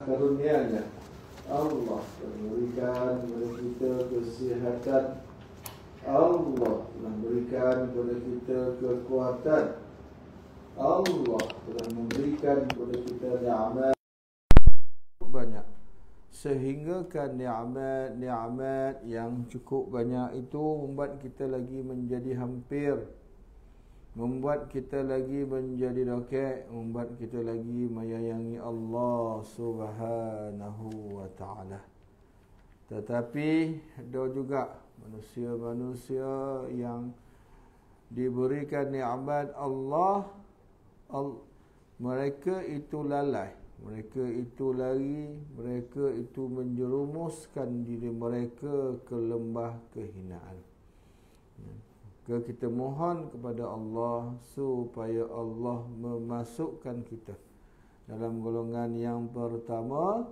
Karunia-Nya Allah memberikan kepada kita kesihatan. Allah telah memberikan kepada kita kekuatan. Allah telah memberikan kepada kita nikmat banyak, sehingga kan nikmat yang cukup banyak itu membuat kita lagi menjadi hampir, membuat kita lagi menjadi dokek, membuat kita lagi menyayangi Allah Subhanahu wa ta'ala. Tetapi ada juga manusia-manusia yang diberikan nikmat Allah, mereka itu lalai, mereka itu lari, mereka itu menjerumuskan diri mereka ke lembah kehinaan. Kita mohon kepada Allah supaya Allah memasukkan kita dalam golongan yang pertama,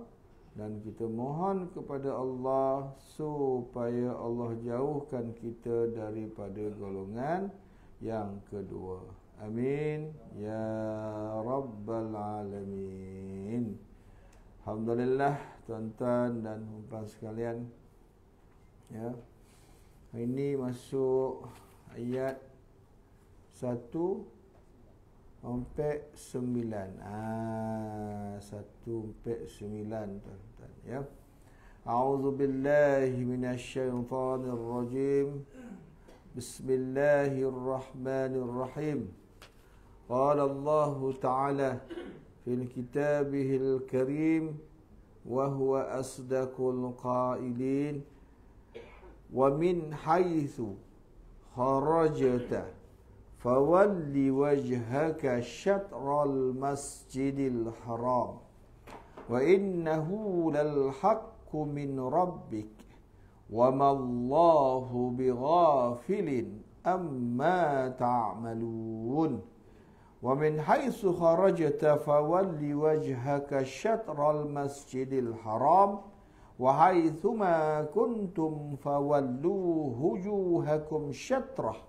dan kita mohon kepada Allah supaya Allah jauhkan kita daripada golongan yang kedua. Amin ya rabbal alamin. Alhamdulillah tuan-tuan dan puan sekalian, ya, ini masuk ayat 1-9. 1-9 tuan-tuan, ya. A'udzu billahi minasyaitonir rajim. Bismillahirrahmanirrahim. Qala Allah Ta'ala fil kitabihil karim wa huwa asdaqul qailin wa min haitsu kharajta fawalli wajhaka syatral masjidil haram wa innahu lal haqqu min rabbik wa mallahu bighafilin amma ta'malun wa min haitsu kharajta fawalli wajhaka syatral masjidil haram wa haitsuma kuntum fawallu wujuhakum syatrah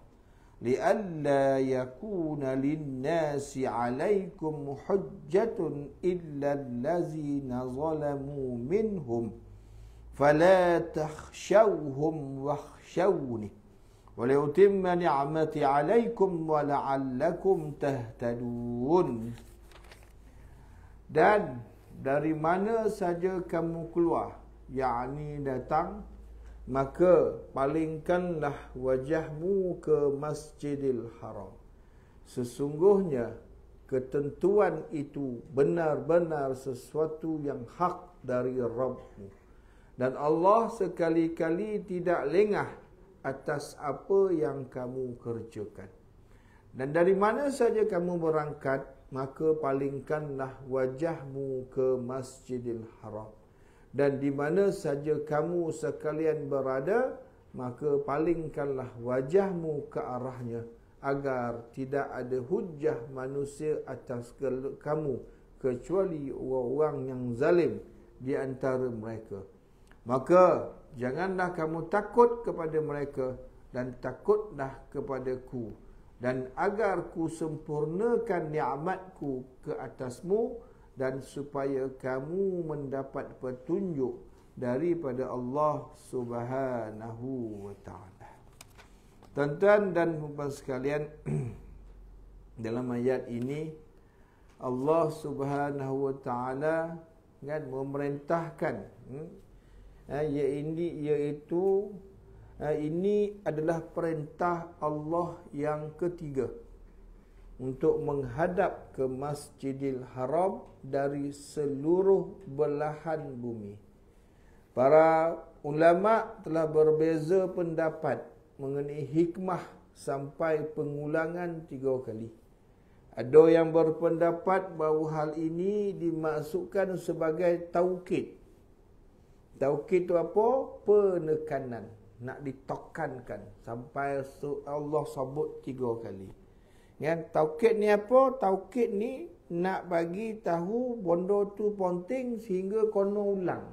li'alla yakuna lin-nasi 'alaikum hujjatun illa allazina zalamu minhum fala takhshawhum wakhshawni wa liutimma ni'mati 'alaikum wa la'allakum tahtadun. Dan dari mana saja kamu keluar, yakni datang, maka palingkanlah wajahmu ke Masjidil Haram. Sesungguhnya ketentuan itu benar-benar sesuatu yang hak dari Rabbmu, dan Allah sekali-kali tidak lengah atas apa yang kamu kerjakan. Dan dari mana saja kamu berangkat, maka palingkanlah wajahmu ke Masjidil Haram. Dan di mana saja kamu sekalian berada, maka palingkanlah wajahmu ke arahnya, agar tidak ada hujah manusia atas kamu kecuali orang-orang yang zalim di antara mereka. Maka janganlah kamu takut kepada mereka, dan takutlah kepadaku, dan agar ku sempurnakan nikmatku ke atasmu, dan supaya kamu mendapat petunjuk daripada Allah Subhanahu wa ta'ala. Tuan-tuan dan puan sekalian, dalam ayat ini Allah Subhanahu wa ta'ala kan memerintahkan, iaitu ini adalah perintah Allah yang ketiga untuk menghadap ke Masjidil Haram dari seluruh belahan bumi. Para ulama telah berbeza pendapat mengenai hikmah sampai pengulangan 3 kali. Ada yang berpendapat bahawa hal ini dimaksudkan sebagai taukid. Taukid itu apa? Penekanan, nak ditekankan sampai Allah sebut 3 kali. Kan, taukid ni apa? Taukid ni nak bagi tahu benda tu penting sehingga kono ulang.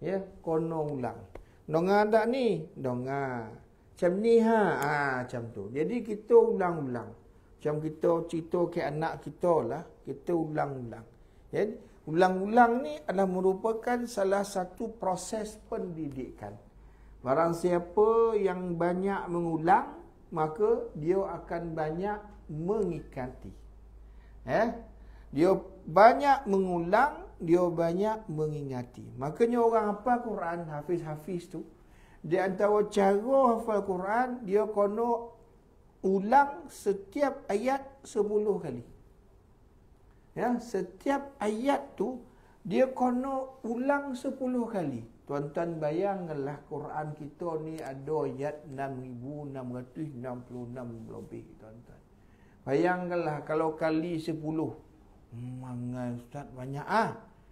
Ya, kono ulang. Donga tak ni? Donga. Macam ni macam tu. Jadi kita ulang-ulang. Macam kita cerita ke anak kita lah, kita ulang-ulang. Ya, Ulang-ulang ni adalah merupakan salah satu proses pendidikan. Barang siapa yang banyak mengulang, maka dia akan banyak mengikati. Dia banyak mengulang, dia banyak mengingati. Makanya orang hafal Quran, hafiz-hafiz tu, di antara cara hafal Quran, dia kena ulang setiap ayat 10 kali. Setiap ayat tu dia kena ulang 10 kali. Tuan-tuan bayangkanlah Quran kita ni ada ayat 6,666 lebih, tuan-tuan. Bayangkanlah kalau kali 10. Mangai Ustaz, banyak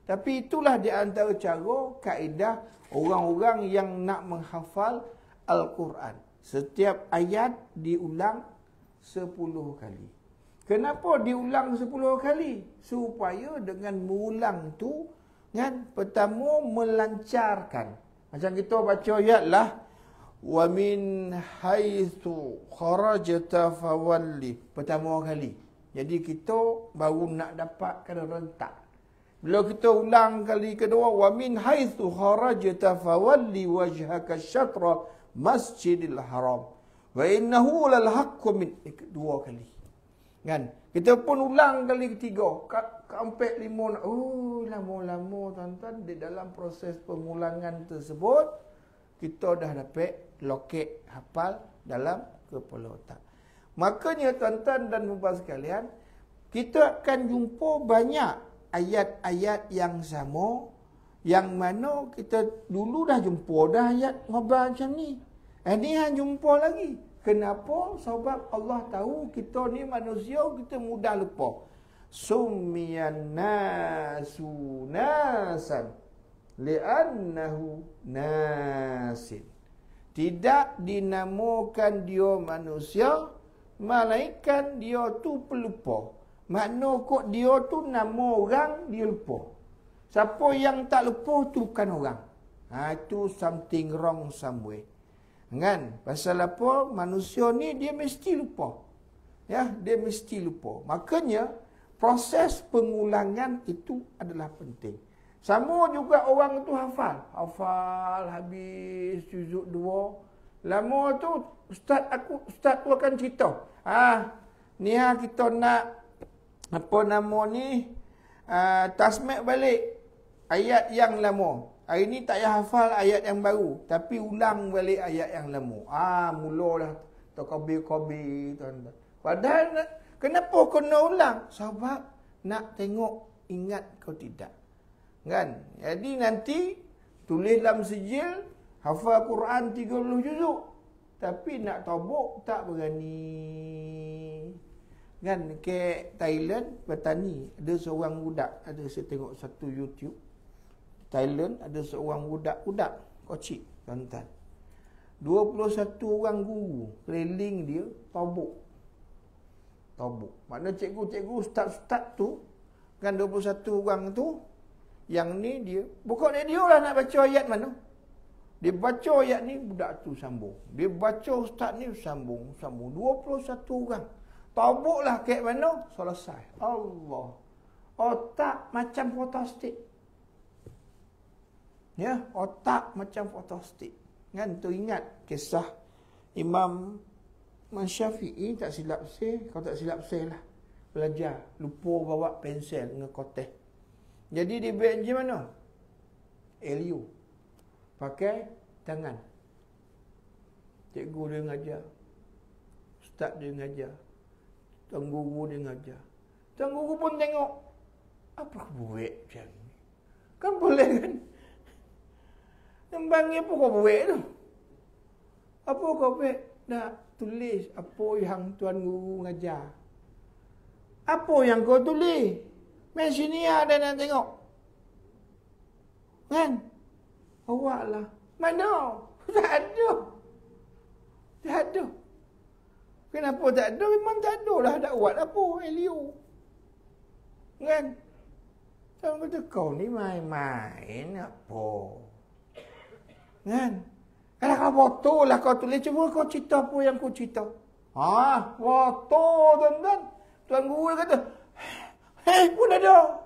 Tapi itulah di antara cara, kaedah orang-orang yang nak menghafal Al-Quran. Setiap ayat diulang 10 kali. Kenapa diulang 10 kali? Supaya dengan mengulang tu, kan, pertama melancarkan. Macam kita baca ayat lah, wa min haitsu kharajta fawalli, pertama kali. Jadi kita baru nak dapatkan rentak. Bila kita ulang kali kedua, wa min haitsu kharajta fawalli wajhaka syatra masjidil haram wa innahu lal haqqu min, dua kali. Kan? Kita pun ulang kali ketiga, sampai 5. Lama-lama tuan-tuan, di dalam proses pengulangan tersebut kita dah dapat loket hafal dalam kepala otak. Makanya tuan-tuan dan puan sekalian, kita akan jumpa banyak ayat-ayat yang sama, yang mana kita dulu dah jumpa dah ayat ngobrol macam ni. Ini hang jumpa lagi. Kenapa? Sebab Allah tahu kita ni manusia, kita mudah lupa. Summiyan nasu nasan li'annahu nasin. Tidak dinamakan dia manusia, malaikat dia tu pelupa. Makna kok dia tu nama orang, dia lupa. Siapa yang tak lupa tu bukan orang. Itu something wrong somewhere. Kan? Pasal apa? Manusia ni dia mesti lupa. Dia mesti lupa. Makanya proses pengulangan itu adalah penting. Sama juga orang tu hafal habis juzuk 2. Lama tu ustaz tu akan cerita. Ni kita nak apa nama ni? Tasmik balik ayat yang lama. Hari ni tak payah hafal ayat yang baru, tapi ulang balik ayat yang lama. Mulalah terkobir-kobir, tuan-tuan. Padahal kenapa kena ulang? Sebab nak tengok ingat kau tidak. Kan? Jadi nanti tulis dalam sijil hafal Quran 30 juzuk, tapi nak tabuk tak berani. Kan? Ke Thailand bertani, ada seorang budak, saya tengok satu YouTube Thailand, ada seorang budak kocik, tuan-tuan. 21 orang guru keliling dia tabuk. Makna cikgu-cikgu, ustaz-ustaz tu, kan 21 orang tu, yang ni dia, bukan dia lah nak baca ayat mana. Dia baca ayat ni, budak tu sambung. Dia baca ustaz ni, sambung. 21 orang. Tabuklah ke mana, selesai. Allah. Otak macam fotostik. Otak macam fotostik. Kan, teringat kisah Imam Syafi'i, tak silap saya, kalau tak silap saya lah, belajar, lupa bawa pensel dengan kotak. Jadi dia buat macam mana? LU. Pakai tangan. Cikgu dia ngajar. Ustaz dia ngajar. Tuan guru dia ngajar. Tuan guru pun tengok. Apa kau buat macam ni? Kan boleh kan? Tembang ni apa kau buat tu? Apa kau buat? Nak tulis apa yang tuan guru ngajar. Apa yang kau tulis? Main sini ada nak tengok. Kan? Awak lah. Mana? Tak ada. Tak ada. Kenapa tak ada? Memang tak ada lah. Tak buat apa? Elio. Kan? Saya kata kau ni main-main apa? Kan? Kalau kau foto lah kau tulis. Cuba kau cerita apa yang kau cerita. Foto tuan-tuan. Tuan guru kata, pun ada.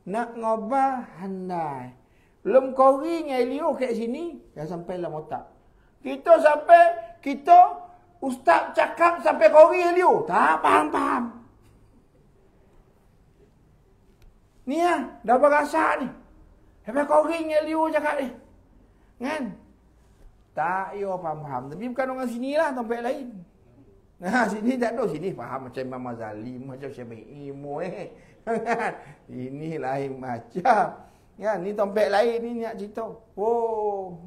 Nak ngobah handai. Belum kori ngai liu kat sini, dah sampai dalam otak. Kita ustaz cakap sampai kori liu. Tak faham. Ni lah, dah berasa ni. Sampai kori ngai liu cakap ni. Kan? Tak, yo faham. Tapi bukan orang sini lah, tempat lain. Nah, sini tak tahu. Sini faham macam Imam Ghazali, macam Syafi'i, ini lain macam. Ya, ni tempat lain ni nak cerita. Oh,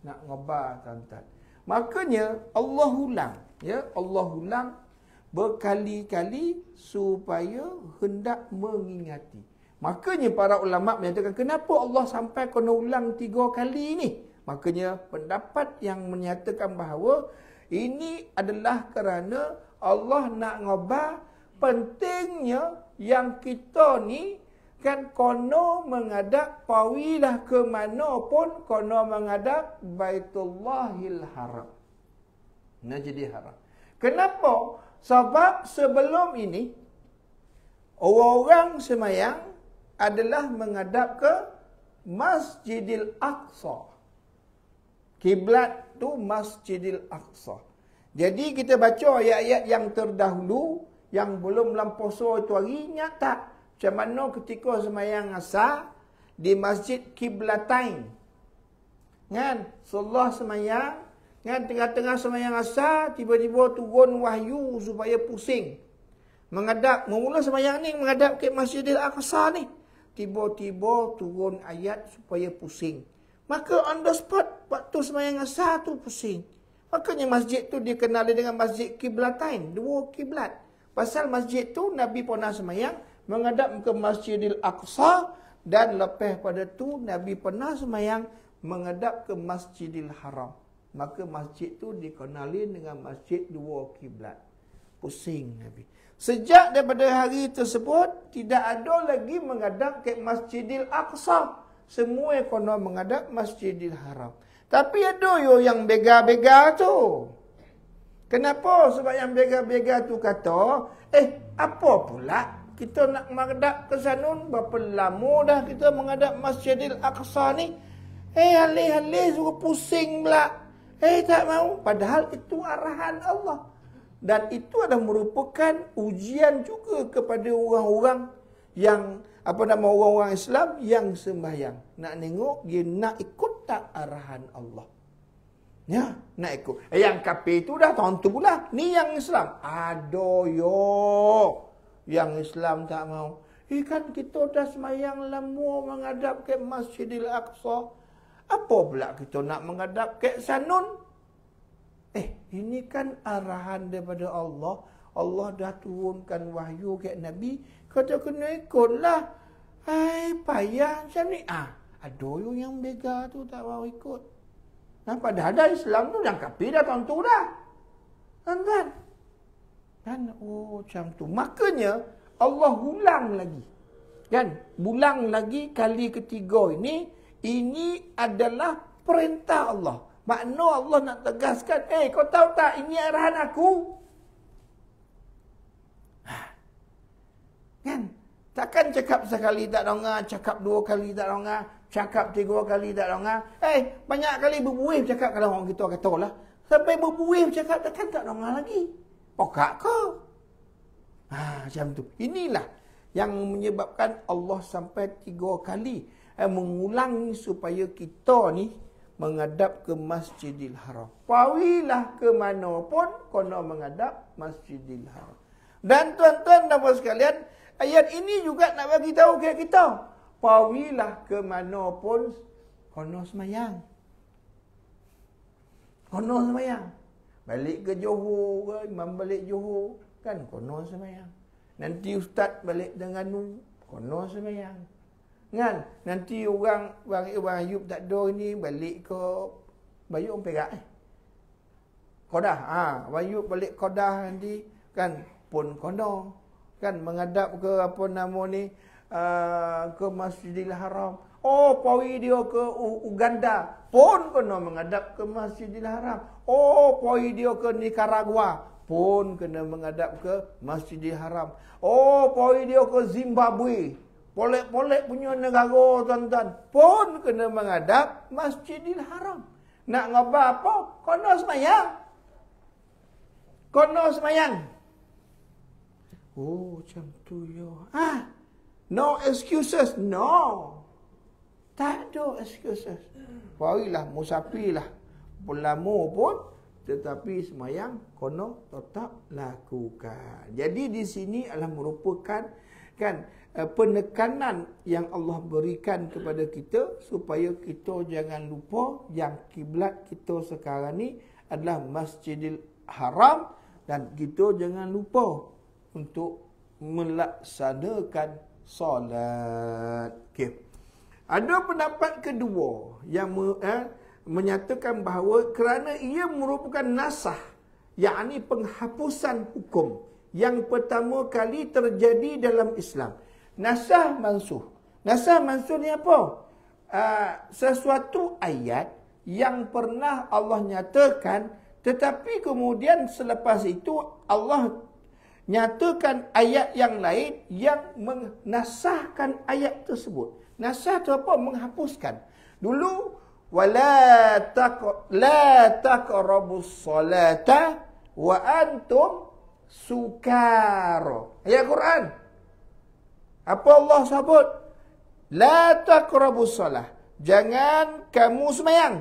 nak ngobar tuan-tuan. Makanya Allah ulang, ya, Allah ulang berkali-kali supaya hendak mengingati. Makanya para ulama menyatakan kenapa Allah sampai kena ulang 3 kali ni? Makanya pendapat yang menyatakan bahawa ini adalah kerana Allah nak ngobar pentingnya yang kita ni kan kono menghadap pawilah ke mana pun kono menghadap Baitullahil Haram. Nah jadi haram. Kenapa? Sebab sebelum ini orang-orang semayang adalah menghadap ke Masjidil Aqsa. Kiblat tu Masjidil Aqsa. Jadi kita baca ayat-ayat yang terdahulu yang belum lamposo itu hari, ingat tak? Macam mana ketika semayang asar di Masjid Kiblatain. Kan? Salah semayang, kan tengah-tengah semayang asar tiba-tiba turun wahyu supaya pusing. Memula semayang ni menghadap ke Masjidil Aqsa ni. Tiba-tiba turun ayat supaya pusing. Maka on the spot waktu semayang asar tu pusing. Makanya masjid tu dikenali dengan Masjid Kiblatain, 2 kiblat. Pasal masjid tu Nabi pernah semayang menghadap ke Masjidil Aqsa dan lepas pada tu Nabi pernah semayang menghadap ke Masjidil Haram. Maka masjid tu dikenali dengan Masjid 2 kiblat. Pusing Nabi. Sejak daripada hari tersebut tidak ada lagi menghadap ke Masjidil Aqsa. Semua kena menghadap Masjidil Haram. Tapi ada yang bega-bega tu. Kenapa? Sebab yang bega-bega tu kata, apa pula kita nak menghadap ke sana? Berapa lama dah kita menghadap Masjidil Aqsa ni? Halih-halih suruh pusing pula. Tak mau. Padahal itu arahan Allah. Dan itu adalah merupakan ujian juga kepada orang-orang yang orang-orang Islam yang sembahyang. Nak tengok dia nak ikut tak arahan Allah. Ya, nak ikut. Yang kafir itu dah tentu pula. Ni yang Islam. Yang Islam tak mau. Kan kita dah sembahyang lama menghadap ke Masjidil Aqsa. Apa pula kita nak menghadap ke Sanun? Ini kan arahan daripada Allah. Allah dah turunkan wahyu ke Nabi. Kata kena ikutlah. Payah macam ni. Ada yang bega tu tak mau ikut. Padahal dah Islam tu yang kafir dah tentu dah. Kan? Macam tu. Makanya Allah ulang lagi. Kan? Ulang lagi kali ketiga ini. Ini adalah perintah Allah. Makna Allah nak tegaskan. Kau tahu tak ini arahan aku? Kan? Takkan cakap sekali tak dengar, cakap 2 kali tak dengar, cakap 3 kali tak dengar. Banyak kali berbuih cakap kalau orang kita katalah. Sampai berbuih cakap takkan tak dengar lagi. Pokak ke? Macam tu. Inilah yang menyebabkan Allah sampai 3 kali mengulangi supaya kita ni menghadap ke Masjidil Haram. Pawilah ke mana pun kena menghadap Masjidil Haram. Dan tuan-tuan dan puan sekalian, ayat ini juga nak bagi tahu kepada kita. Pawilah ke mana pun kena semayang. Kena semayang. Balik ke Johor ke, imam balik Johor, kan kena semayang. Nanti ustaz balik Terengganu, kena semayang. Kan? Nanti orang Ayub tak ada ni balik ke Bayuk Perak. Kedah. Ayub balik Kedah nanti kan pun kena. Kan menghadap ke ke Masjidil Haram. Pawi dia ke Uganda pun kena menghadap ke Masjidil Haram. Pawi dia ke Nicaragua pun kena menghadap ke Masjidil Haram. Pawi dia ke Zimbabwe polek-polek punya negara tuan-tuan pun kena menghadap Masjidil Haram. Nak ngapa apa? Kono semayang. Kono semayang. Oh, macam tu yo. No excuses. No. Tak ada excuses. Marilah musafirlah. Lama pun tetapi semayang kono tetap lakukan. Jadi di sini adalah merupakan penekanan yang Allah berikan kepada kita supaya kita jangan lupa yang kiblat kita sekarang ni adalah Masjidil Haram dan kita jangan lupa untuk melaksanakan solat. Okey. Ada pendapat kedua yang menyatakan bahawa kerana ia merupakan nasah, yakni penghapusan hukum yang pertama kali terjadi dalam Islam. Nasah mansuh. Nasah mansuh ni apa? Sesuatu ayat yang pernah Allah nyatakan, tetapi kemudian selepas itu Allah nyatakan ayat yang lain yang menasahkan ayat tersebut. Nasah itu apa? Menghapuskan. Dulu la taqrabus salata wa antum sukara. Ayat Quran. Apa Allah sebut? La taqrabus salah. Jangan kamu sembahyang.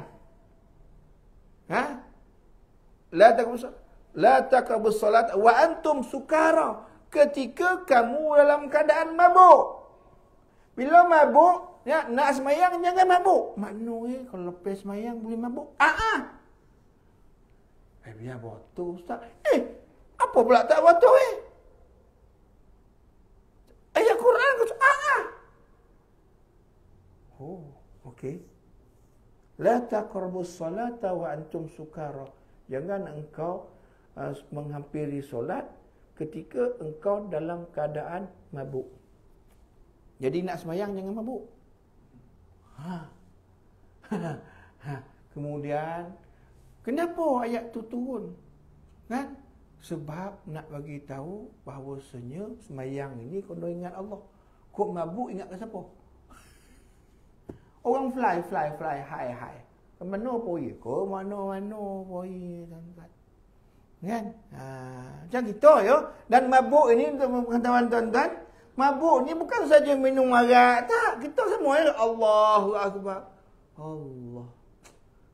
La taqrabus salat wa antum sukara. Ketika kamu dalam keadaan mabuk. Bila mabuk, nak sembahyang jangan mabuk. Maknanya kalau lepas sembahyang boleh mabuk? Biar botol ustaz. Apa pula tak botol Ayat Quran kata Oh, okey. La taqrabus salata wa antum sukara. Jangan engkau menghampiri solat ketika engkau dalam keadaan mabuk. Jadi nak sembahyang jangan mabuk. Kemudian kenapa ayat tu turun? Kan? Sebab nak bagi tahu bahawasanya sembahyang ini kena ingat Allah. Kok mabuk ingat ke siapa? Orang fly high. Ke mana pergi? Ke mana-mana pergi tuan-tuan. Kan? Macam kita ya. Dan mabuk ini untuk pengetahuan tuan-tuan, mabuk ni bukan saja minum arak. Tak, kita semua ya Allahu Akbar. Allah.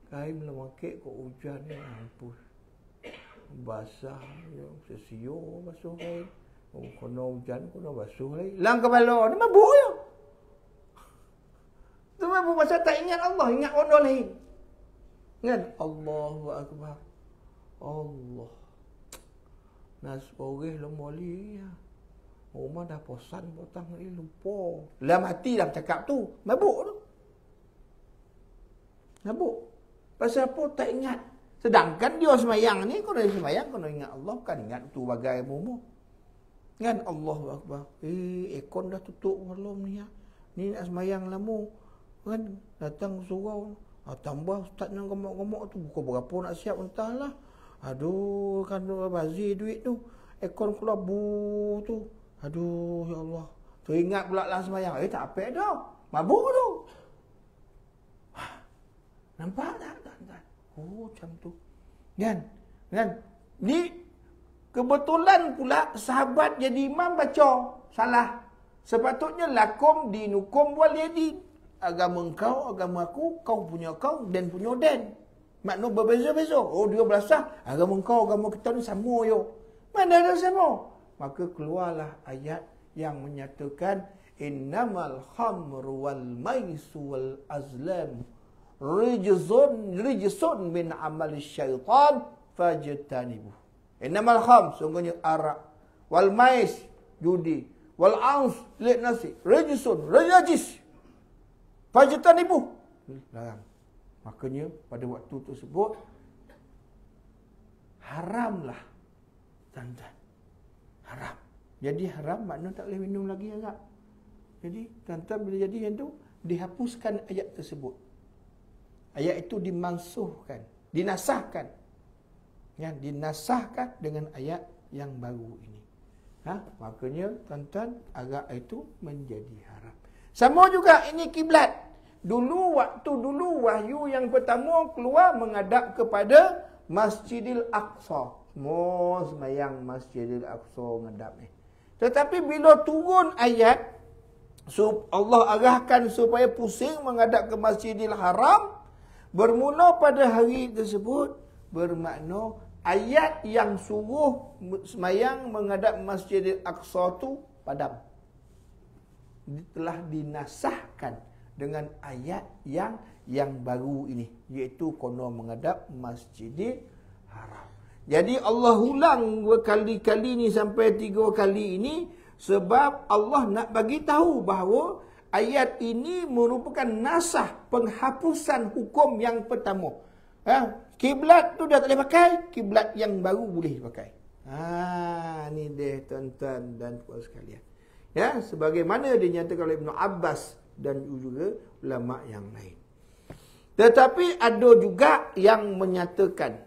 Kain memakik kok hujan ni mampus. Basah, ya, sesio basuh kain. Kena hujan, kena basuh lagi. Lang kepala ni mabuk ya. Tu mabuk pasal tak ingat Allah, ingat orang lain. Kan? Allahu Akbar. Allah. Nas orih lemoli ya. Rumah dah posan potang ni lupa. Lah mati dah bercakap tu. Mabuk tu. Mabuk. Pasal apa tak ingat. Sedangkan dia semayang ni, kalau dia semayang, kalau ingat Allah, kan ingat tu bagai umur. Kan? Allahu Akbar. Aircon dah tutup malam ni ya. Ni nak semayang lama. Kan? Datang surau. Tambah ustaz yang gemuk-gemuk tu. Bukan berapa nak siap entahlah. Aduh, kan bazir duit tu. Aircon keluar bu tu. Aduh, ya Allah. Teringat pula lah semayang. Tak apa dah. Mabuk tu. Nampak tak tuan-tuan? Oh, macam tu. Kan? Ni kebetulan pula sahabat jadi imam baca salah. Sepatutnya lakum dinukum waliyadin. Agama engkau, agama aku, kau punya kau, dan punya dan. Makna berbeza-beza. Oh, dia belasah. Agama engkau, agama kita ni sama yo. Mana ada sama? Maka keluarlah ayat yang menyatakan innamal khamru wal maisu wal azlam rijsun min amali syaitan fajtanibu. Innamal kham, sungguhnya arak, wal mais, judi, wal ans, lit nasi, rijsun, najis. Fajtanibu. Larang. Makanya pada waktu tersebut haramlah tuan-tuan. Haram. Jadi haram makna tak boleh minum lagi arak. Jadi tuan-tuan bila jadi yang tu dihapuskan ayat tersebut. Ayat itu dimansuhkan, dinasahkan. Yang dinasahkan dengan ayat yang baru ini. Makanya tuan-tuan agak itu menjadi haram. Sama juga ini kiblat. Dulu wahyu yang pertama keluar menghadap kepada Masjidil Aqsa. Semua semayang Masjidil Aqsa menghadap ni. Tetapi bila turun ayat Allah arahkan supaya pusing menghadap ke Masjidil Haram, bermula pada hari tersebut bermakna ayat yang suruh semayang menghadap Masjidil Aqsa tu padam. Telah dinasahkan dengan ayat yang baru ini, iaitu kono menghadap Masjidil Haram. Jadi Allah ulang berkali-kali ni sampai 3 kali ini sebab Allah nak bagi tahu bahawa ayat ini merupakan nasah, penghapusan hukum yang pertama. Kiblat tu dah tak boleh pakai, kiblat yang baru boleh pakai. Ni dia tuan-tuan dan puan sekalian. Ya, sebagaimana dinyatakan oleh Ibn Abbas dan juga ulama yang lain. Tetapi ada juga yang menyatakan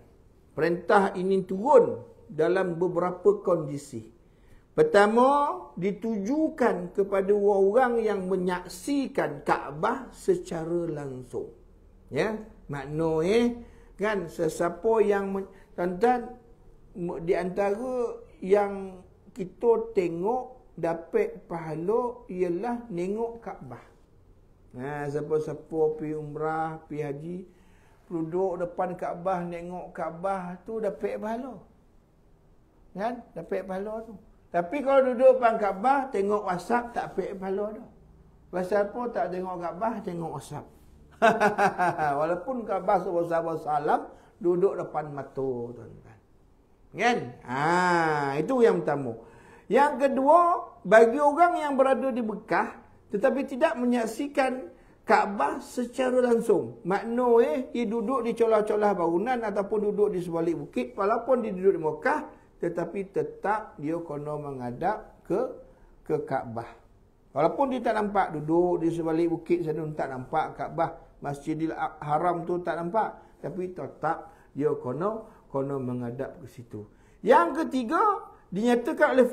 perintah ini turun dalam beberapa kondisi. Pertama, ditujukan kepada orang yang menyaksikan Kaabah secara langsung. Ya, maknanya kan sesiapa yang tuan-tuan di antara yang kita tengok dapat pahala ialah nengok Kaabah. Siapa-siapa pergi umrah, pergi haji, duduk depan Kaabah, nengok Kaabah tu dapat pahala. Kan? Dapat pahala tu. Tapi kalau duduk depan Kaabah, tengok WhatsApp, tak dapat pahala tu. Pasal apa tak tengok Kaabah, tengok WhatsApp. Walaupun Kaabah SAW duduk depan mata tuan-tuan. Kan? Itu yang pertama. Yang kedua, bagi orang yang berada di Mekah tetapi tidak menyaksikan Kaabah secara langsung. Maknanya dia duduk di celah-celah bangunan ataupun duduk di sebalik bukit, walaupun dia duduk di Mekah tetapi tetap dia kena menghadap ke Kaabah. Walaupun dia tak nampak duduk di sebalik bukit sana, tak nampak Kaabah, Masjidil Haram tu tak nampak, tapi tetap dia kena menghadap ke situ. Yang ketiga, dinyatakan oleh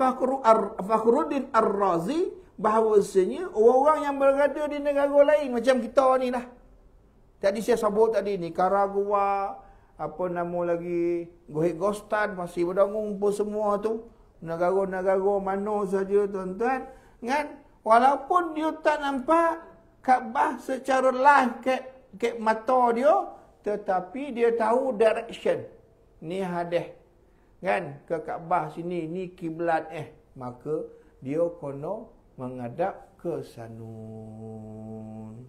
Fakhruddin Ar-Razi bahawasanya orang-orang yang berada di negara lain macam kita ni lah. Tadi saya sebut tadi ni, Nicaragua, apa nama lagi, Gostan, Pasir Bedangung pun semua tu, negara-negara mana saja tuan-tuan, kan? Walaupun dia tak nampak Kaabah secara live ke mata dia, tetapi dia tahu direction. Ni hadis, kan? Ke Kaabah sini, ni kiblat maka dia kena menghadap ke sanun.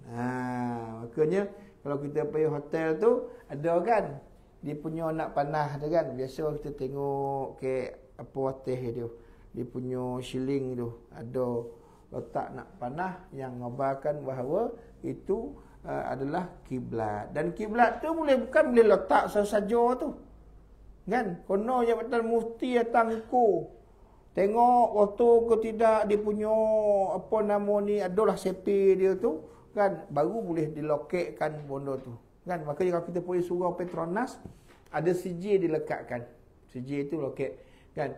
Makanya kalau kita pergi hotel tu ada kan dia punya nak panah tu kan. Biasa kita tengok ke apa hotel dia. Dia punya shilling tu ada letak nak panah yang mengabarkan bahawa itu adalah kiblat. Dan kiblat tu bukan boleh letak saja tu. Kan? Kono Jabatan Mufti datang ukur. Tengok waktu ke tidak dia punya apa nama ni, adalah sepi dia tu kan, baru boleh diloketkan benda tu. Kan? Makanya kalau kita pergi surau Petronas ada sijil dilekatkan. Sijil itu loket. Kan?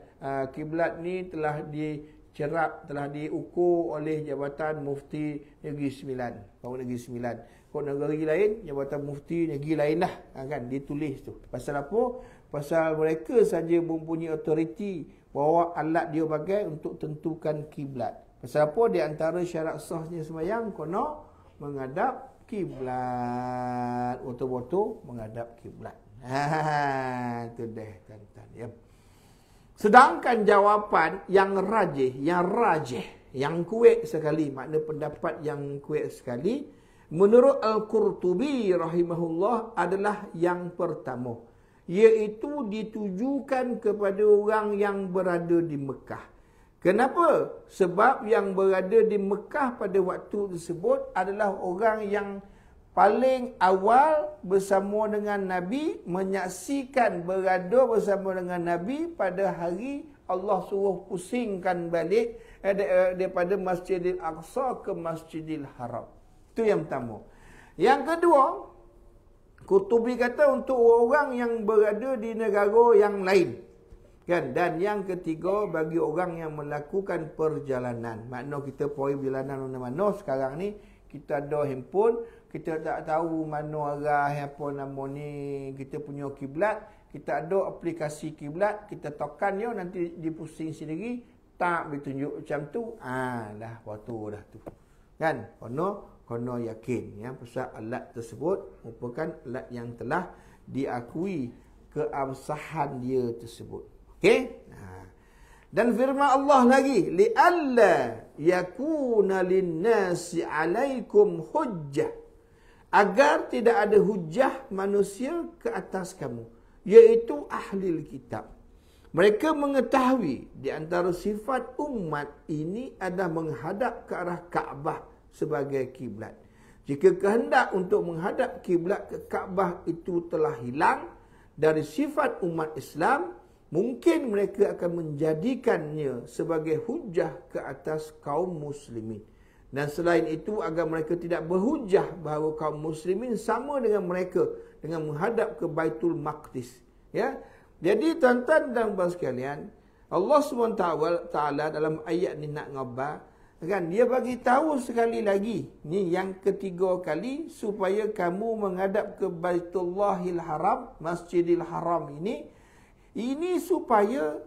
Kiblat ni telah dicerap, telah diukur oleh Jabatan Mufti Negeri Sembilan. Kaum Negeri Sembilan. Kalau negeri lain, Jabatan Mufti Negeri lain lah. Kan? Ditulis tu. Pasal apa? Pasal mereka saja mempunyai autoriti bawa alat dia pakai untuk tentukan kiblat. Pasal apa? Di antara syarat sahnya sembahyang kena menghadap kiblat. Betul-betul menghadap kiblat. Itu deh tuan-tuan ya. Sedangkan jawapan yang rajih, yang kuat sekali, makna pendapat yang kuat sekali, menurut Al-Qurtubi rahimahullah adalah yang pertama, iaitu ditujukan kepada orang yang berada di Mekah. Kenapa? Sebab yang berada di Mekah pada waktu tersebut adalah orang yang paling awal bersama dengan Nabi, menyaksikan berada bersama dengan Nabi pada hari Allah suruh pusingkan balik daripada Masjidil Aqsa ke Masjidil Haram. Itu yang pertama. Yang kedua, Qurtubi kata untuk orang yang berada di negara yang lain. Kan? Dan yang ketiga, bagi orang yang melakukan perjalanan. Makna kita pergi perjalanan mana-mana sekarang ni, kita ada handphone, kita tak tahu mana arah apa nama ni kita punya kiblat, kita ada aplikasi kiblat, kita tekan dia nanti dipusing sendiri, tak ditunjuk macam tu. Dah waktu dah tu. Kan? Kono yakin ya pasal alat tersebut merupakan alat yang telah diakui keabsahan dia tersebut. Okey? Dan firman Allah lagi, li'alla yakuna lin-nasi 'alaikum hujjah. Agar tidak ada hujjah manusia ke atas kamu, iaitu ahli kitab. Mereka mengetahui di antara sifat umat ini adalah menghadap ke arah Kaabah sebagai kiblat. Jika kehendak untuk menghadap kiblat ke Kaabah itu telah hilang dari sifat umat Islam, mungkin mereka akan menjadikannya sebagai hujah ke atas kaum muslimin. Dan selain itu, agar mereka tidak berhujah bahawa kaum muslimin sama dengan mereka dengan menghadap ke Baitul Maqdis. Ya. Jadi tuan-tuan dan puan sekalian, Allah SWT dalam ayat ni nak ngabar, kan, dia bagi tahu sekali lagi, ni yang ketiga kali, supaya kamu menghadap ke Baitullahil Haram, Masjidil Haram ini supaya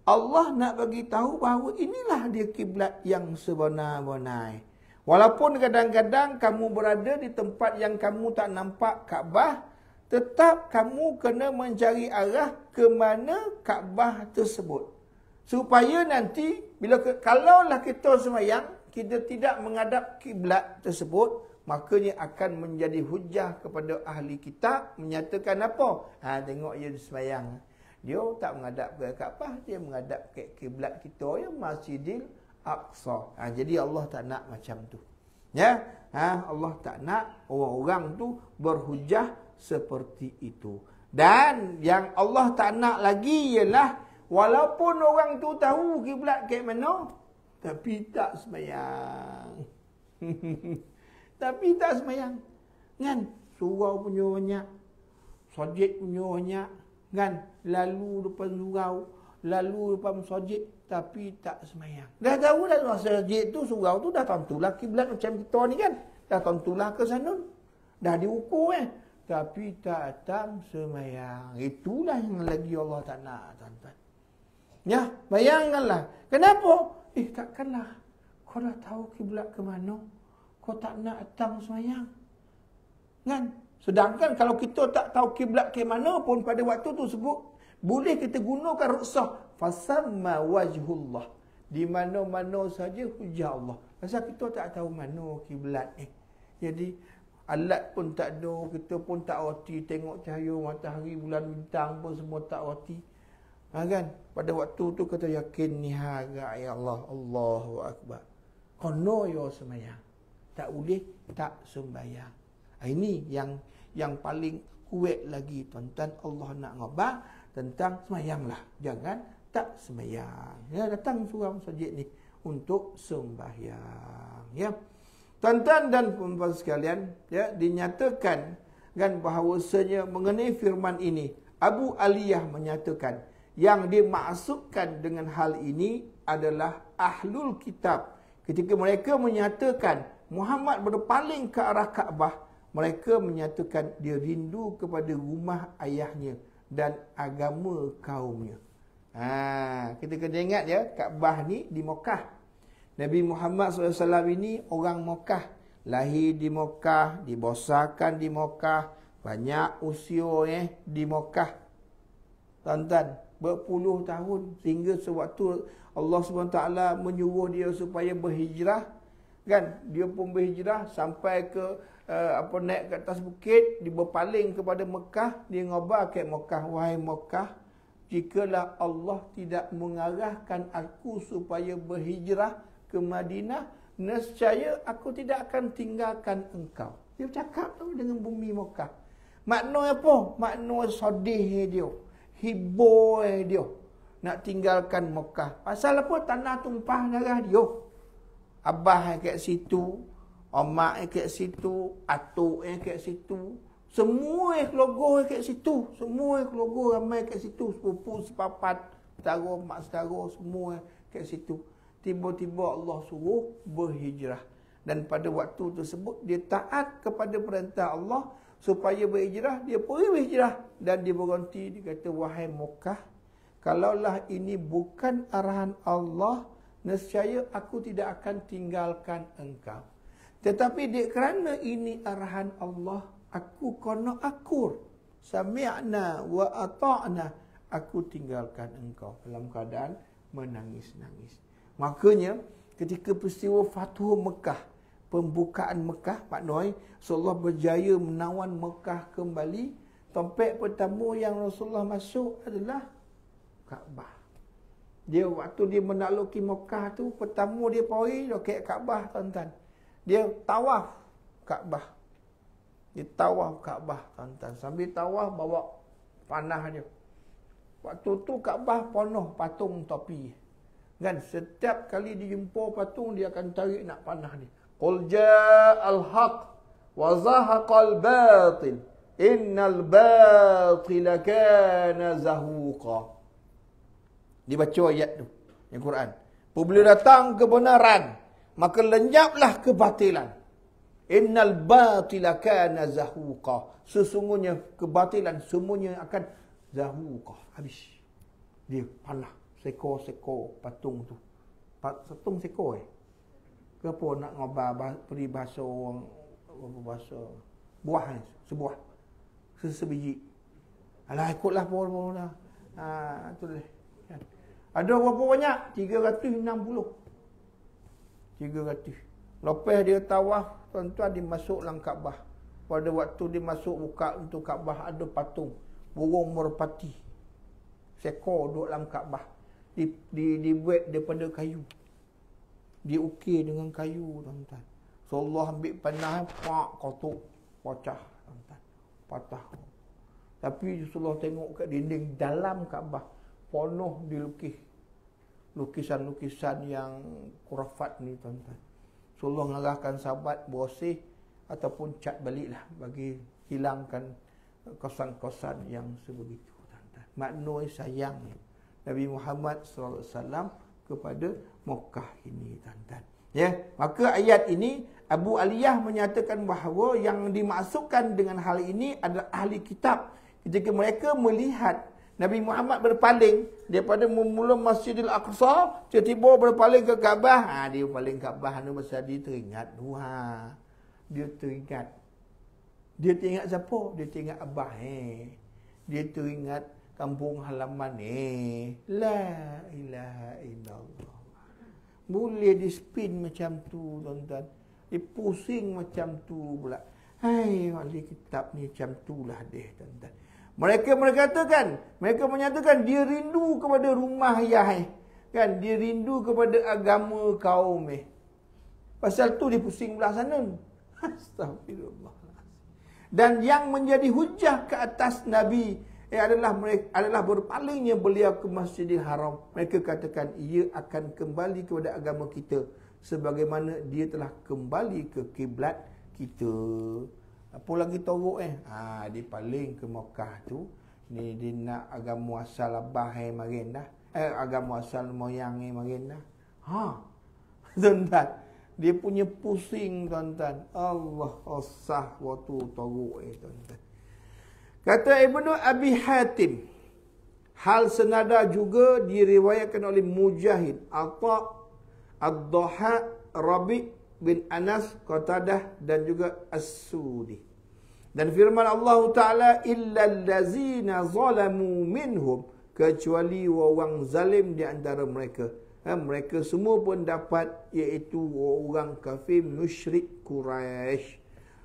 Allah nak bagi tahu bahawa inilah dia kiblat yang sebenar-benar. Walaupun kadang-kadang kamu berada di tempat yang kamu tak nampak Kaabah, tetap kamu kena mencari arah ke mana Kaabah tersebut. Supaya nanti kalaulah kita sembahyang, kita tidak menghadap kiblat tersebut, makanya akan menjadi hujah kepada ahli kitab menyatakan apa? Tengok dia sembahyang. Dia tak menghadap ke Kaabah, dia menghadap ke kiblat kita yang Masjidil Aqsa. Jadi Allah tak nak macam tu. Ya, Allah tak nak orang-orang tu berhujah seperti itu. Dan yang Allah tak nak lagi ialah walaupun orang tu tahu kiblat ke mana, tapi tak sembahyang. Tapi tak sembahyang. Kan? Surau punya banyak, sajid punya banyak, kan? Lalu depan surau, lalu depan masjid, tapi tak sembahyang. Dah tahu dah masjid tu, surau tu dah tentulah kiblat macam kita ni kan. Dah tentulah ke sana. Dah diukur tapi tak datang sembahyang. Itulah yang lagi Allah tak nak, tuan-tuan. Ya, bayangkanlah. Kenapa? Takkanlah kau dah tahu kiblat ke mana, kau tak nak datang sembahyang. Kan? Sedangkan kalau kita tak tahu kiblat ke mana pun pada waktu tu sebut, boleh kita gunakan ruksah fasamma wajhullah. Di mana-mana saja hujah Allah. Pasal kita tak tahu mana kiblat ni. Jadi alat pun tak ada, kita pun tak reti tengok cahaya matahari, bulan, bintang pun semua tak reti. Kan? Pada waktu tu kita yakin ni harga ya Allah, Allahu Akbar. Kono yo sembahyang. Tak boleh tak sembahyang. Ini yang paling kuat lagi, tuan-tuan. Allah nak ngabar tentang sembahyanglah. Jangan tak sembahyang. Ya, datang surau masjid ni untuk sembahyang. Ya. Tuan-tuan dan puan-puan sekalian, ya, dinyatakan kan bahawasanya mengenai firman ini, Abu Aliyah menyatakan yang dimaksudkan dengan hal ini adalah ahlul kitab. Ketika mereka menyatakan Muhammad berpaling ke arah Kaabah, mereka menyatakan dia rindu kepada rumah ayahnya dan agama kaumnya. Kita kena ingat ya, Kaabah ni di Mekah. Nabi Muhammad SAW ini orang Mekah. Lahir di Mekah, dibesarkan di Mekah, banyak usia di Mekah. Tuan-tuan, berpuluh tahun sehingga sewaktu Allah SWT menyuruh dia supaya berhijrah, kan? Dia pun berhijrah sampai ke naik ke atas bukit, dia berpaling kepada Mekah, dia ngabar ke Mekah, wahai Mekah, jikalau Allah tidak mengarahkan aku supaya berhijrah ke Madinah, nescaya aku tidak akan tinggalkan engkau. Dia bercakap tu dengan bumi Mekah. Makna apa? Makna sedih dia, hibur dia nak tinggalkan Mekah. Pasal apa? Tanah tumpah darah dia. Abah kat situ, omak kat situ, atuk kat situ, Semua keluarga kat situ. Semua keluarga ramai kat situ. Sepupu, sepapat, saudara, mak saudara, semua kat situ. Tiba-tiba Allah suruh berhijrah. Dan pada waktu tersebut, dia taat kepada perintah Allah supaya berhijrah. Dia pergi berhijrah. Dan dia berhenti, dia kata, wahai Mekah, kalaulah ini bukan arahan Allah, nescaya aku tidak akan tinggalkan engkau. Tetapi kerana ini arahan Allah, aku kena akur. Sami'na wa ata'na. Aku tinggalkan engkau. Dalam keadaan menangis-nangis. Makanya ketika peristiwa Fathu Mekah, pembukaan Mekah, Pak Noi, Rasulullah berjaya menawan Mekah kembali. Tempat pertama yang Rasulullah masuk adalah Kaabah. Dia waktu dia menakluki Mekah tu, pertama dia pergi dekat Kaabah, tuan-tuan. Dia tawaf Kaabah. Dia tawaf Kaabah, tuan-tuan. Sambil tawaf bawa panah dia. Waktu tu Kaabah penuh patung topi. Kan setiap kali dia jumpa patung, dia akan tarik nak panah dia. Qul ja'al haq wa zahaqal batil. Innal batila kana zahuqa. Dibaca ayat tu, yang Quran. Apabila datang kebenaran, maka lenyaplah kebatilan. Innal batila kana zahuqa. Sesungguhnya kebatilan semuanya akan zahuqa. Habis. Dia panah. Sekor-sekor patung tu. Patung sekor Kenapa nak ngobar peribahasa orang, bahasa buah ni, sebuah. Sebiji. Alah, ikutlah pun lah. Tu dia. Ada berapa banyak? 360. 300. Lepas dia tawaf, tuan-tuan, dia masuk dalam Kaabah. Pada waktu dia masuk buka untuk Kaabah, ada patung burung merpati. Sekor duduk dalam Kaabah. Dibuat daripada kayu. Diukir dengan kayu, tuan-tuan. So Allah ambil panah, pak, kotok, pecah, tuan-tuan. Patah. Tapi Rasulullah tengok kat dinding dalam Kaabah, penuh dilukis. Lukisan-lukisan yang khurafat ni, tuan-tuan. Rasulullah mengarahkan sahabat bersih ataupun cat baliklah bagi hilangkan kosan-kosan yang sebegitu, tuan-tuan. Maknanya sayang Nabi Muhammad SAW kepada Mekah ini, tuan-tuan. Ya, maka ayat ini Abu Aliyah menyatakan bahawa yang dimaksudkan dengan hal ini adalah ahli kitab. Ketika mereka melihat Nabi Muhammad berpaling daripada memula Masjidil Aqsa, tiba-tiba berpaling ke Kaabah. Dia berpaling ke Kaabah ni pasal dia teringat Tuhan. Dia teringat. Dia teringat siapa? Dia teringat Abah. Dia teringat kampung halaman. La ilaha illallah. Boleh di spin macam tu, tuan-tuan. Dia pusing macam tu pula. Hai, ahli kitab ni macam tulah dia, tuan-tuan. Mereka menyatakan dia rindu kepada rumah Yahya. Kan, dia rindu kepada agama kaum. Pasal tu dia pusing belah sana. Astagfirullah. Dan yang menjadi hujah ke atas Nabi adalah berpalingnya beliau ke Masjidil Haram. Mereka katakan ia akan kembali kepada agama kita sebagaimana dia telah kembali ke kiblat kita. Apa lagi teruk dia paling ke Mekah tu. Ni dia nak agama asal abah marin dah. Agama asal moyang marin dah. Tuan-tuan, dia punya pusing, tuan-tuan. Allah asah waktu teruk tuan-tuan. Kata Ibnu Abi Hatim, hal senada juga diriwayatkan oleh Mujahid, Atha, Ad-Dhaha, Rabi' bin Anas, Qatadah dan juga As-Sudi. Dan firman Allah Ta'ala, illal lazina zalamu minhum, kecuali orang zalim di antara mereka. Mereka semua pun dapat, iaitu orang kafir musyrik Quraisy.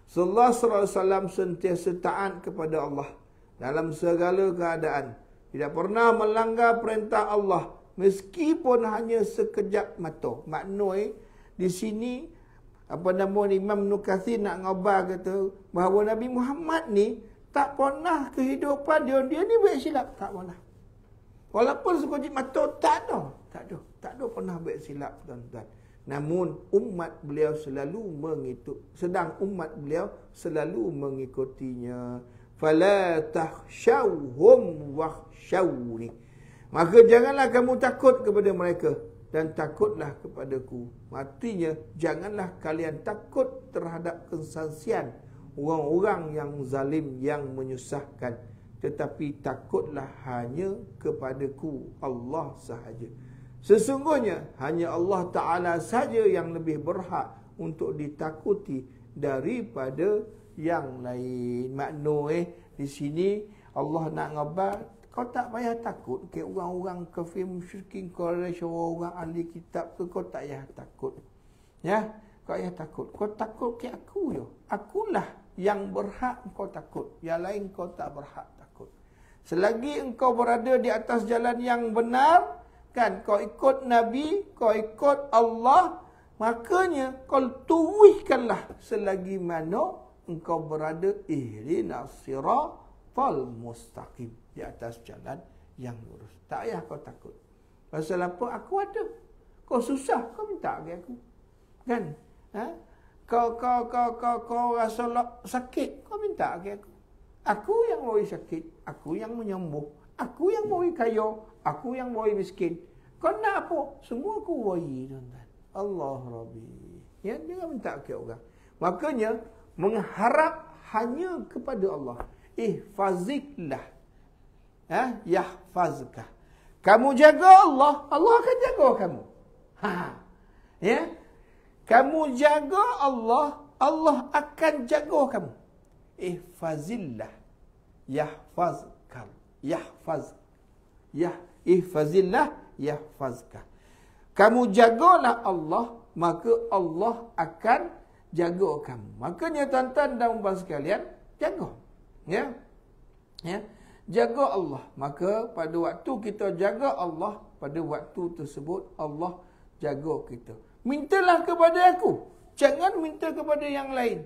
Sallallahu alaihi wasallam sentiasa taat kepada Allah dalam segala keadaan. Tidak pernah melanggar perintah Allah meskipun hanya sekejap mata. Maknanya di sini Imam Nukathir nak ngabar kata bahawa Nabi Muhammad ni tak pernah kehidupan dia ni buat silap, tak pernah. Walaupun sekejap mata tak ada pernah buat silap, tuan-tuan. Namun umat beliau selalu sedang umat beliau selalu mengikutinya. Fala takhshawhum wakhshawni. Maka janganlah kamu takut kepada mereka dan takutlah kepadaku. Artinya janganlah kalian takut terhadap kesaksian orang-orang yang zalim, yang menyusahkan, tetapi takutlah hanya kepadaku, Allah sahaja. Sesungguhnya hanya Allah Ta'ala saja yang lebih berhak untuk ditakuti daripada yang lain. Makna di sini Allah nak ngabar, kau tak payah takut ke orang-orang kafir musyrikin Quraisy, orang ahli kitab ke, kau tak payah takut. Ya, kau payah takut. Kau takut ke aku je. Akulah yang berhak kau takut. Yang lain kau tak berhak takut. Selagi engkau berada di atas jalan yang benar, kan, kau ikut Nabi, kau ikut Allah, makanya kau tuwihkanlah selagi mana engkau berada ihdinas siratal mustaqim, di atas jalan yang lurus. Tak payah kau takut. Pasal apa? Aku ada. Kau susah, kau minta ke aku. Kan? Ha? Kau rasa sakit, kau minta ke aku. Aku yang mau sakit, aku yang menyembuh, aku yang mau kaya, aku yang mau miskin. Kau nak apa? Semua aku beri, tuan-tuan. Allah Rabbi. Ya, dia minta ke orang. Makanya mengharap hanya kepada Allah. Ihfazillah. Yahfazka. Kamu jaga Allah, Allah akan jaga kamu. Ya. Kamu jaga Allah, Allah akan jaga kamu. Ihfazillah. Yahfazka. Ihfazillah yahfazka. Kamu jagalah Allah, maka Allah akan jaga kamu. Makanya tuan-tuan dan puan sekalian, jaga. Ya. Ya. Jaga Allah. Maka pada waktu kita jaga Allah, pada waktu tersebut Allah jaga kita. Mintalah kepada aku. Jangan minta kepada yang lain.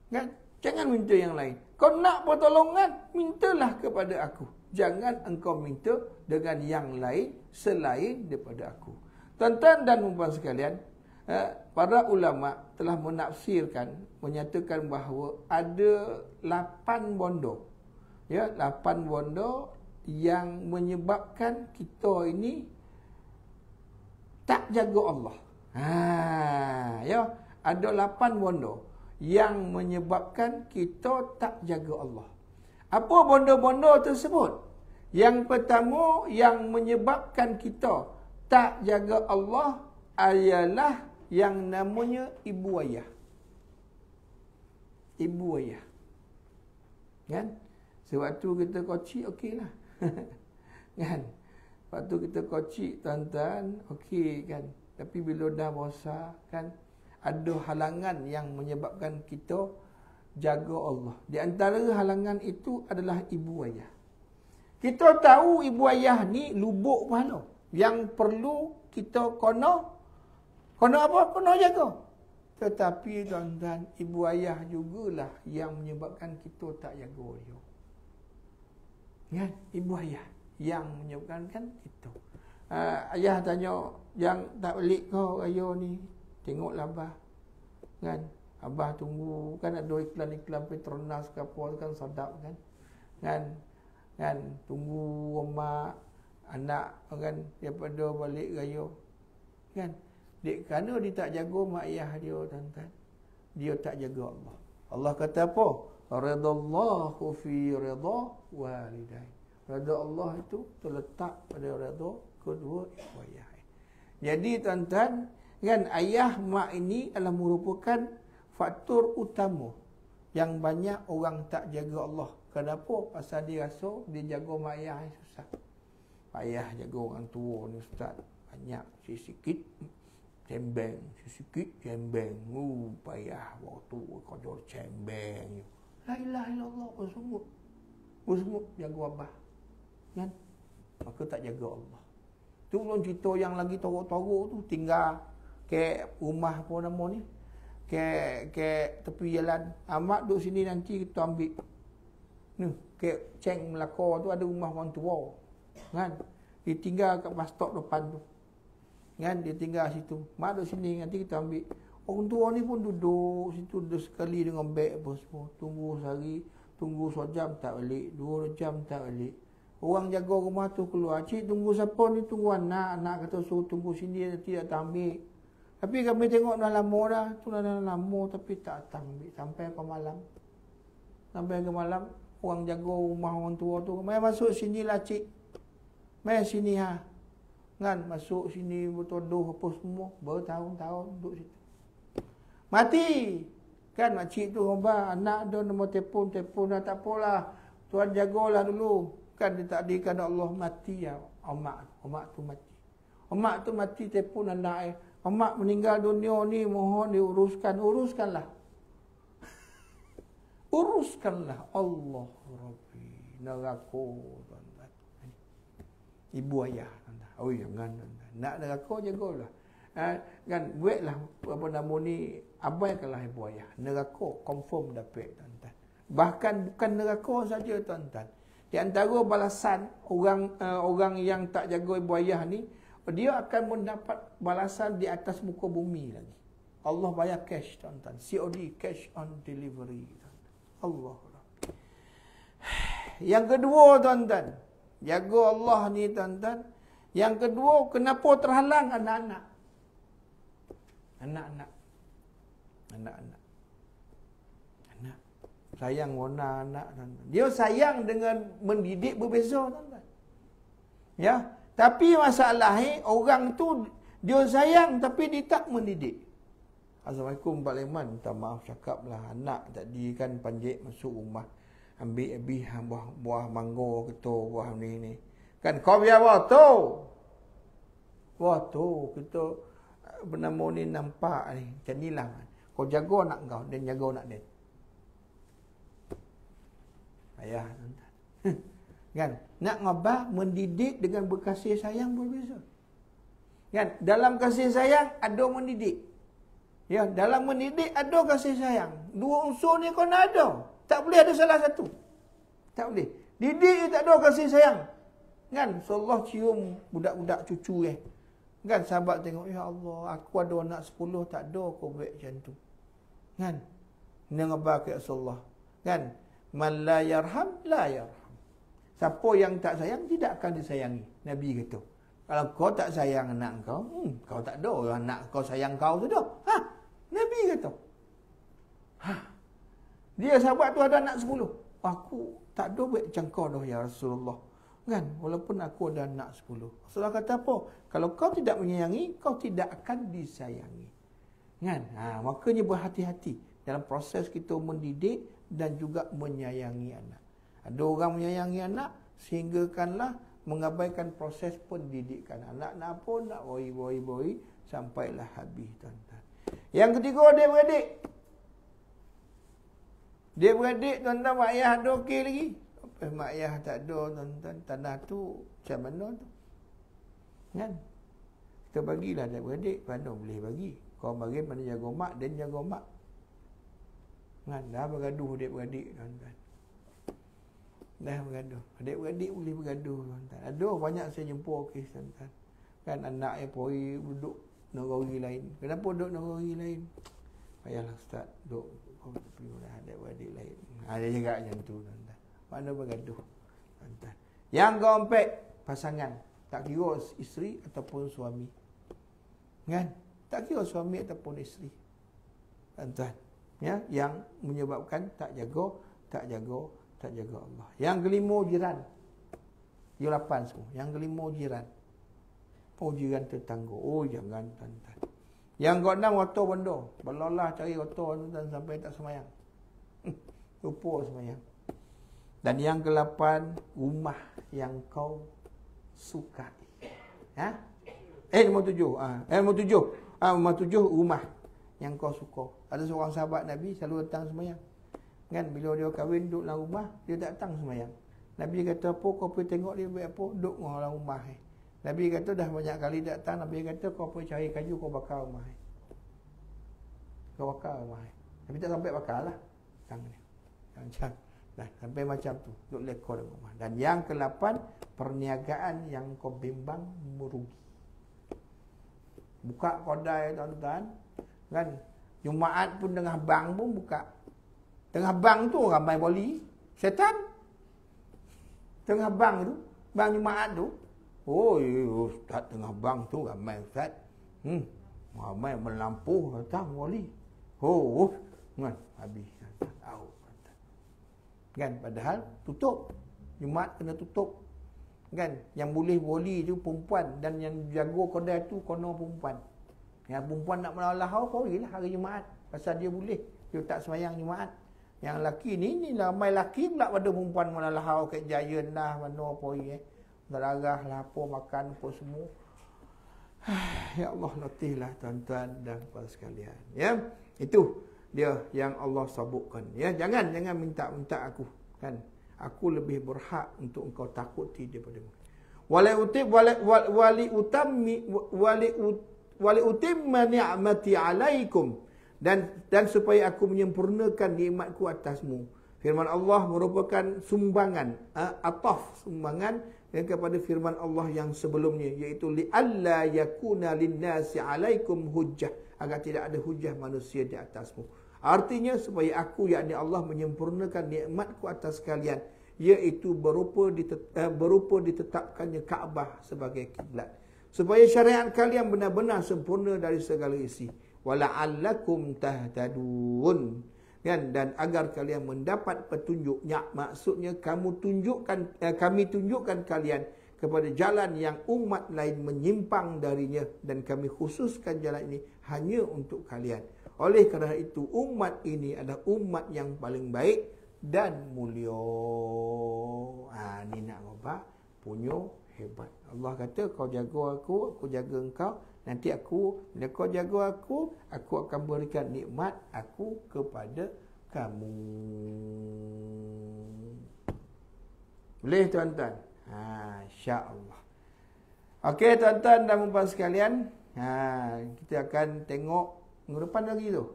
Kan? Jangan minta yang lain. Kau nak pertolongan, mintalah kepada aku. Jangan engkau minta dengan yang lain selain daripada aku. Tuan-tuan dan puan sekalian, para ulama telah menafsirkan, menyatakan bahawa ada 8 bondo. Ya, 8 bondo yang menyebabkan kita ini tak jaga Allah. Ya, ada 8 bondo yang menyebabkan kita tak jaga Allah. Apa bondo-bondo tersebut? Yang pertama yang menyebabkan kita tak jaga Allah ialah yang namanya ibu ayah. Ibu ayah. Kan? Sewaktu kita kecil, okeylah. Kan? Waktu kita kecil, tuan-tuan, okey kan. Tapi bila dah besar, kan, ada halangan yang menyebabkan kita jaga Allah. Di antara halangan itu adalah ibu ayah. Kita tahu ibu ayah ni lubuk pahala. Yang perlu kita kena apa? Kena jaga. Tetapi tuan-tuan, ibu ayah jugalah yang menyebabkan kita tak jaga dia. Kan? Ibu ayah yang menyebabkan kan kita. Ayah tanya, yang tak balik kau ayah ni, tengoklah abah. Kan? Abah tunggu, kan ada iklan-iklan Petronas ke apa kan, sedap kan. Kan? Tunggu mak, anak kan, daripada balik raya. Kan? Kerana dia tak jaga mak ayah dia, tuan-tuan. Dia tak jaga Allah. Allah kata apa? Radallahu fi rida walidain. Rida Allah itu terletak pada rida kedua ibu ayah. Jadi tuan-tuan, kan, ayah mak ini adalah merupakan faktor utama yang banyak orang tak jaga Allah. Kenapa? Pasal dia rasa dia jaga mak ayah yang susah. Ayah jaga orang tua ni ustaz, banyak sikit cembeng, sikit cembeng. Payah waktu kerja cembeng. La ilaha illallah, bersungguh jaga abah. Kan? Maka tak jaga Allah. Tu belum cerita yang lagi torok-torok tu, tinggal ke rumah apa nama ni, ke tepi jalan. Amat duduk sini, nanti kita ambil ni, ke Ceng Melaka tu ada rumah orang tua. Kan? Ditinggal kat bus stop depan tu. Kan dia tinggal situ. Mak duduk sini, nanti kita ambil. Orang tua ni pun duduk situ duduk sekali dengan beg apa semua. Tunggu sehari, tunggu sejam tak balik, 2 jam tak balik. Orang jaga rumah tu keluar, cik tunggu siapa ni? Tunggu anak. Anak kata suruh tunggu sini, nanti tak ambil. Tapi kami tengok dah lama dah. Tu dah lama tapi tak datang ambil. Sampai ke malam. Sampai ke malam, orang jaga rumah orang tua tu, mai masuk sini lah cik. Mai sini ha. Kan masuk sini bertodoh apa semua. Bertahun-tahun duduk situ. Mati. Kan makcik tu ubah anak ada nombor telefon dah tak apalah. Tuan jagalah dulu. Kan dia takdirkan Allah mati ya. Omak tu mati. Omak tu mati telefon anak Omak meninggal dunia ni mohon diuruskan. Uruskanlah. Uruskanlah Allah Rabbi. Neraka tuan-tuan. Ibu ayah tuan-tuan. Oh jangan tuan-tuan. Nak neraka jagalah. Kan buatlah apa nama ni, abaikanlah ibu ayah. Neraka confirm dapat tuan-tuan. Bahkan bukan neraka saja tuan-tuan. Di antara balasan orang yang tak jaga ibu ayah ni, dia akan mendapat balasan di atas muka bumi lagi. Allah bayar cash tuan-tuan. COD, cash on delivery. Allah. Yang kedua tuan-tuan, jaga Allah ni tuan-tuan. Yang kedua, kenapa terhalang anak-anak? Anak-anak. Sayang warna anak tuan-tuan. Dia sayang dengan mendidik berbeza tuan-tuan. Ya, tapi masalahnya orang tu dia sayang tapi dia tak mendidik. Assalamualaikum Pak Leman, minta maaf cakaplah anak tadi kan panjik masuk rumah. Ambil buah mangga ke tu, buah ni. Kan kau biar buah tu. Buah tu kita bernama ni nampak ni. Macam ni lah. Kau jaga anak kau dan jaga anak dia. Ayah. Kan? Nak ngabah mendidik dengan berkasih sayang berbeza. Kan? Dalam kasih sayang ada mendidik. Ya, dalam mendidik ada kasih sayang. Dua unsur ni kau nak ada. Tak boleh ada salah satu. Tak boleh. Didik tak ada kasih sayang. Kan? Allah cium budak-budak cucu Kan? Sahabat tengok, ya Allah, aku ada anak 10 tak ada kau buat macam tu. Kan? Ini ngabak ya Allah. Kan? Man la yarham, la yarham. Siapa yang tak sayang, tidak akan disayangi. Nabi kata. Kalau kau tak sayang anak kau, kau tak ada anak kau sayang kau tu dah. Nabi kata. Dia sahabat tu ada anak 10. Aku tak ada buat macam kau dah ya Rasulullah. Kan? Walaupun aku ada anak 10. Rasulullah kata apa? Kalau kau tidak menyayangi, kau tidak akan disayangi. Kan? Makanya berhati-hati dalam proses kita mendidik dan juga menyayangi anak. Ada orang menyayangi anak sehinggakanlah mengabaikan proses pendidikan. Anak nak pun nak boi sampailah habis tuan-tuan. Yang ketiga, dia beradik. Dia beradik tuan-tuan, mak ayah ada okey lagi. Mak ayah tak ada tuan-tuan, tanah tu macam mana tu? Kan? Kita bagilah dia beradik, mana boleh bagi. Kau bagi mana jaga mak, dan jaga mak. Kan? Dah bergaduh dia beradik tuan-tuan. Dah bergaduh. Adik-beradik boleh bergaduh tuan-tuan. Ada banyak saya jumpa kes tuan-tuan. Kan anak yang pergi duduk negeri lain. Kenapa duduk negeri lain? Payahlah ustaz duduk adik-beradik lain. Dia juga macam tu tuan-tuan. Mana bergaduh tuan-tuan. Yang keempat, pasangan. Tak kira isteri ataupun suami. Kan? Tak kira suami ataupun isteri. Tuan-tuan. Ya, yang menyebabkan tak jaga Allah. Yang kelima, jiran. Dia 8 semua. Yang kelima, jiran. Oh, jiran tetangga. Oh, jangan tuan-tuan. Yang keenam, kotor benda. Belalah cari kotor tuan-tuan sampai tak semayang. Lupa semayang. Dan yang ke-8, rumah yang kau sukai. Nombor 7. Nombor 7, rumah yang kau suka. Ada seorang sahabat Nabi selalu datang semayang. Kan bila dia kahwin duduk dalam rumah, dia tak datang semayang. Nabi kata apa, kau pergi tengok dia buat apa, duduk dalam rumah. Nabi kata dah banyak kali datang, Nabi kata kau pergi cari kayu, kau bakar rumah. Kau bakar rumah. Tapi tak sampai bakar lah. Macam dah sampai macam tu, duduk lekor dalam rumah. Dan yang ke-8, perniagaan yang kau bimbang merugi. Buka kedai tuan-tuan. Kan? Jumaat pun tengah bang pun buka. Tengah bang tu ramai boli. Syaitan. Tengah bang tu. Bang Jumaat tu. Oh, ustaz tengah bang tu ramai ustaz. Ramai melampuh datang boli. Oh, kan? Habis. Kan? Padahal tutup. Jumaat kena tutup. Kan? Yang boleh boli tu perempuan. Dan yang jaga kedai tu kono perempuan. Yang perempuan nak melalau, pergilah hari Jumaat. Pasal dia boleh. Dia tak sembahyang Jumaat. Yang lelaki ni ramai lelaki pula pada perempuan melalau kat Giant lah. Mana apa darah lah apa, makan apa semua. Ya Allah, latihlah tuan-tuan dan puan sekalian. Ya, itu dia yang Allah sebutkan. Ya, jangan minta aku. Kan? Aku lebih berhak untuk engkau takuti daripada mu. Wali utimma ni'mati alaikum, dan supaya aku menyempurnakan nikmatku atasmu. Firman Allah merupakan sumbangan, ataf sumbangan kepada firman Allah yang sebelumnya, iaitu li alla yakuna linnasi alaikum hujjah, agar tidak ada hujah manusia di atasmu. Artinya supaya aku, yakni Allah, menyempurnakan nikmatku atas kalian, iaitu berupa ditetapkannya Kaabah sebagai kiblat, supaya syariat kalian benar-benar sempurna dari segala isi. Wala'allakum tahtadun, kan? Dan agar kalian mendapat petunjuk. Maksudnya kami tunjukkan kalian kepada jalan yang umat lain menyimpang darinya, dan kami khususkan jalan ini hanya untuk kalian. Oleh kerana itu umat ini adalah umat yang paling baik dan mulia. Ni nak apa? Punya hebat. Allah kata, kau jaga aku jaga engkau. Nanti bila kau jaga aku akan berikan nikmat aku kepada kamu. Boleh tuan-tuan? Insya-Allah. Okey tuan-tuan dan puan sekalian, kita akan tengok minggu depan lagi tu.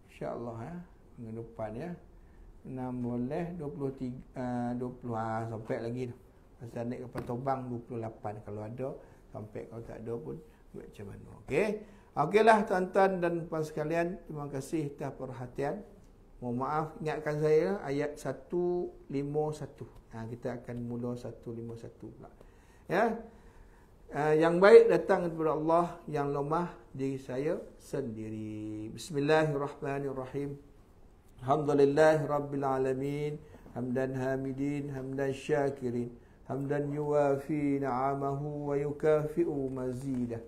Insya-Allah minggu depan ya. 6 boleh 23 20 sampai lagi tu. Pasal naik kapal Tobang 28 kalau ada, sampai kalau tak ada pun buat macam mana. Okey. Okeylah tuan-tuan dan puan sekalian, terima kasih atas perhatian. Mohon maaf, ingatkan saya ayat 151. Kita akan mula 151 pula. Ya. Yang baik datang daripada Allah, yang lemah diri saya sendiri. Bismillahirrahmanirrahim. Alhamdulillah Rabbil Alamin. Hamdan hamidin, hamdan syakirin, hamdan yuwafi na'amahu wa yukafi'u mazidah.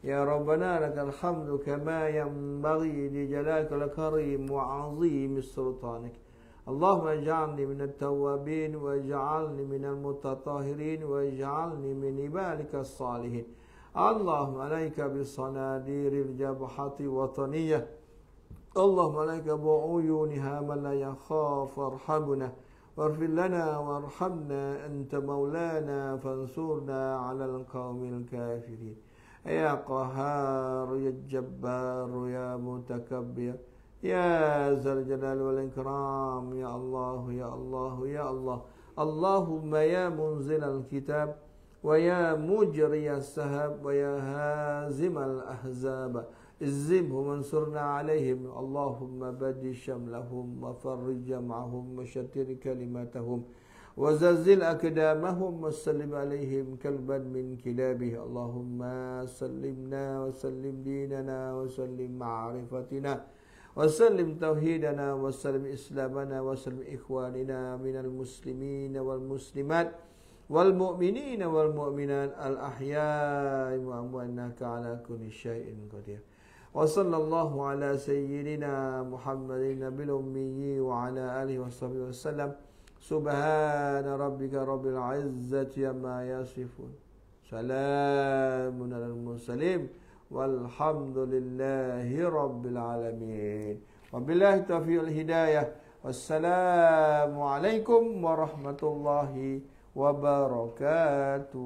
Ya Rabbana lakal hamdu kama yanbaghi li jalalika karim wa azim sultanik. Allahumma ij'alni minat tawwabin wa ij'alni minal mutatahirin wa ij'alni min ibadika salihin. Allahumma alaika bis sanadiril jabhati wataniyah. اللهم عليك بعيونها من لا يخاف وارحمنا واغفر لنا وارحمنا أنت مولانا فانصرنا على القوم الكافرين. يا قهار يا جبار يا متكبر يا ذا الجلال والإكرام يا الله يا الله يا الله. اللهم يا منزل الكتاب ويا مجري السحاب ويا هازم الأحزاب اهزمهم وانصرنا عليهم. اللهم بدد شملهم وفرج جمعهم وشتت كلمتهم وزلزل أقدامهم وسلم عليهم كلبا من كلابه. اللهم سلمنا وسلم ديننا وسلم معرفتنا وسلم توحيدنا وسلم إسلامنا وسلم إخواننا من المسلمين والمسلمات والمؤمنين والمؤمنات الأحياء وأموات إنك على كل شيء قدير. وصلى الله على سيدنا محمد النبي الأمي وعلى آله وصحبه وسلم. سبحان ربك رب العزة عما يصفون، سلام على المرسلين والحمد لله رب العالمين. وبالله التوفيق والهداية. والسلام عليكم ورحمة الله wabarakatuh.